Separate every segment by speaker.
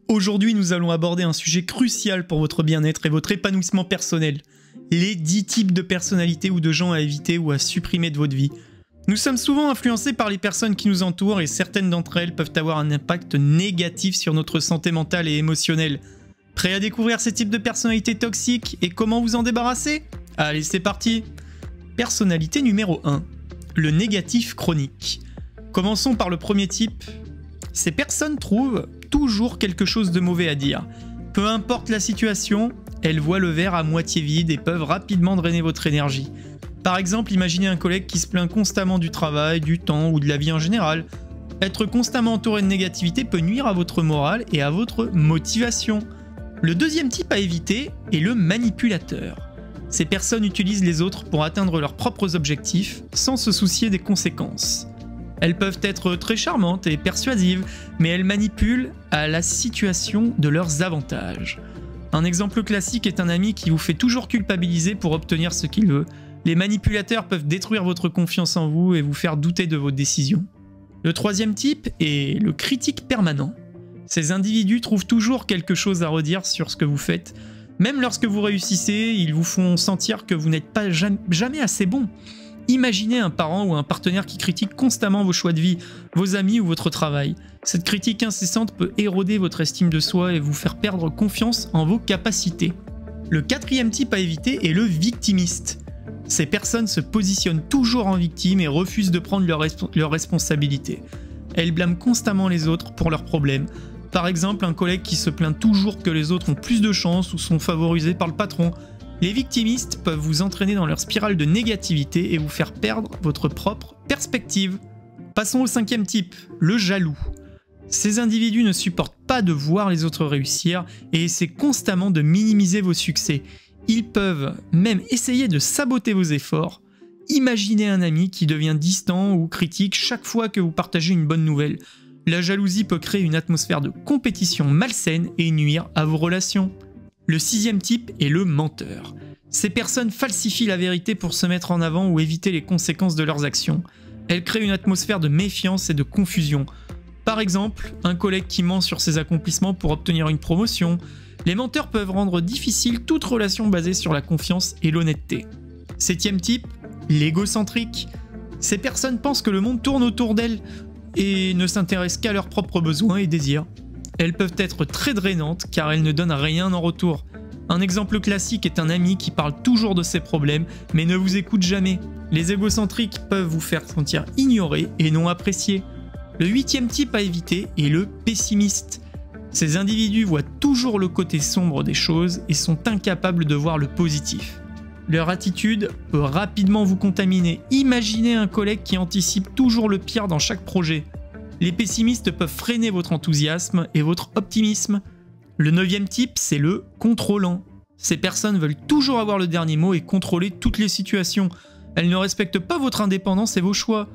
Speaker 1: Aujourd'hui, nous allons aborder un sujet crucial pour votre bien-être et votre épanouissement personnel. Les 10 types de personnalités ou de gens à éviter ou à supprimer de votre vie. Nous sommes souvent influencés par les personnes qui nous entourent et certaines d'entre elles peuvent avoir un impact négatif sur notre santé mentale et émotionnelle. Prêt à découvrir ces types de personnalités toxiques et comment vous en débarrasser? Allez, c'est parti! Personnalité numéro 1. Le négatif chronique. Commençons par le premier type. Ces personnes trouvent toujours quelque chose de mauvais à dire. Peu importe la situation, elles voient le verre à moitié vide et peuvent rapidement drainer votre énergie. Par exemple, imaginez un collègue qui se plaint constamment du travail, du temps ou de la vie en général. Être constamment entouré de négativité peut nuire à votre morale et à votre motivation. Le deuxième type à éviter est le manipulateur. Ces personnes utilisent les autres pour atteindre leurs propres objectifs sans se soucier des conséquences. Elles peuvent être très charmantes et persuasives, mais elles manipulent à la situation de leurs avantages. Un exemple classique est un ami qui vous fait toujours culpabiliser pour obtenir ce qu'il veut. Les manipulateurs peuvent détruire votre confiance en vous et vous faire douter de vos décisions. Le troisième type est le critique permanent. Ces individus trouvent toujours quelque chose à redire sur ce que vous faites. Même lorsque vous réussissez, ils vous font sentir que vous n'êtes pas jamais assez bon. Imaginez un parent ou un partenaire qui critique constamment vos choix de vie, vos amis ou votre travail. Cette critique incessante peut éroder votre estime de soi et vous faire perdre confiance en vos capacités. Le quatrième type à éviter est le victimiste. Ces personnes se positionnent toujours en victime et refusent de prendre leurs responsabilités. Elles blâment constamment les autres pour leurs problèmes. Par exemple, un collègue qui se plaint toujours que les autres ont plus de chance ou sont favorisés par le patron. Les victimistes peuvent vous entraîner dans leur spirale de négativité et vous faire perdre votre propre perspective. Passons au cinquième type, le jaloux. Ces individus ne supportent pas de voir les autres réussir et essaient constamment de minimiser vos succès. Ils peuvent même essayer de saboter vos efforts. Imaginez un ami qui devient distant ou critique chaque fois que vous partagez une bonne nouvelle. La jalousie peut créer une atmosphère de compétition malsaine et nuire à vos relations. Le sixième type est le menteur. Ces personnes falsifient la vérité pour se mettre en avant ou éviter les conséquences de leurs actions. Elles créent une atmosphère de méfiance et de confusion. Par exemple, un collègue qui ment sur ses accomplissements pour obtenir une promotion. Les menteurs peuvent rendre difficile toute relation basée sur la confiance et l'honnêteté. Septième type, l'égocentrique. Ces personnes pensent que le monde tourne autour d'elles et ne s'intéressent qu'à leurs propres besoins et désirs. Elles peuvent être très drainantes car elles ne donnent rien en retour. Un exemple classique est un ami qui parle toujours de ses problèmes mais ne vous écoute jamais. Les égocentriques peuvent vous faire sentir ignoré et non apprécié. Le huitième type à éviter est le pessimiste. Ces individus voient toujours le côté sombre des choses et sont incapables de voir le positif. Leur attitude peut rapidement vous contaminer. Imaginez un collègue qui anticipe toujours le pire dans chaque projet. Les pessimistes peuvent freiner votre enthousiasme et votre optimisme. Le neuvième type, c'est le contrôlant. Ces personnes veulent toujours avoir le dernier mot et contrôler toutes les situations. Elles ne respectent pas votre indépendance et vos choix.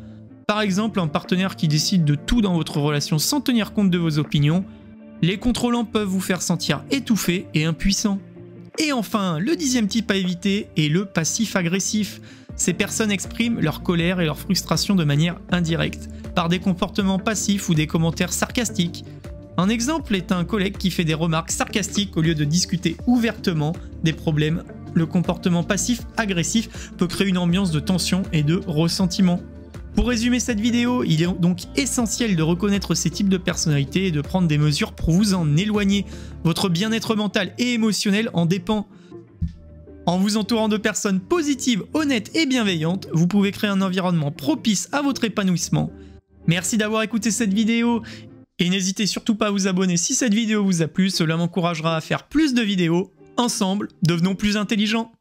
Speaker 1: Par exemple, un partenaire qui décide de tout dans votre relation sans tenir compte de vos opinions. Les contrôlants peuvent vous faire sentir étouffé et impuissant. Et enfin, le dixième type à éviter est le passif-agressif. Ces personnes expriment leur colère et leur frustration de manière indirecte, par des comportements passifs ou des commentaires sarcastiques. Un exemple est un collègue qui fait des remarques sarcastiques au lieu de discuter ouvertement des problèmes. Le comportement passif-agressif peut créer une ambiance de tension et de ressentiment. Pour résumer cette vidéo, il est donc essentiel de reconnaître ces types de personnalités et de prendre des mesures pour vous en éloigner. Votre bien-être mental et émotionnel en dépend. En vous entourant de personnes positives, honnêtes et bienveillantes, vous pouvez créer un environnement propice à votre épanouissement. Merci d'avoir écouté cette vidéo et n'hésitez surtout pas à vous abonner si cette vidéo vous a plu, cela m'encouragera à faire plus de vidéos. Ensemble, devenons plus intelligents.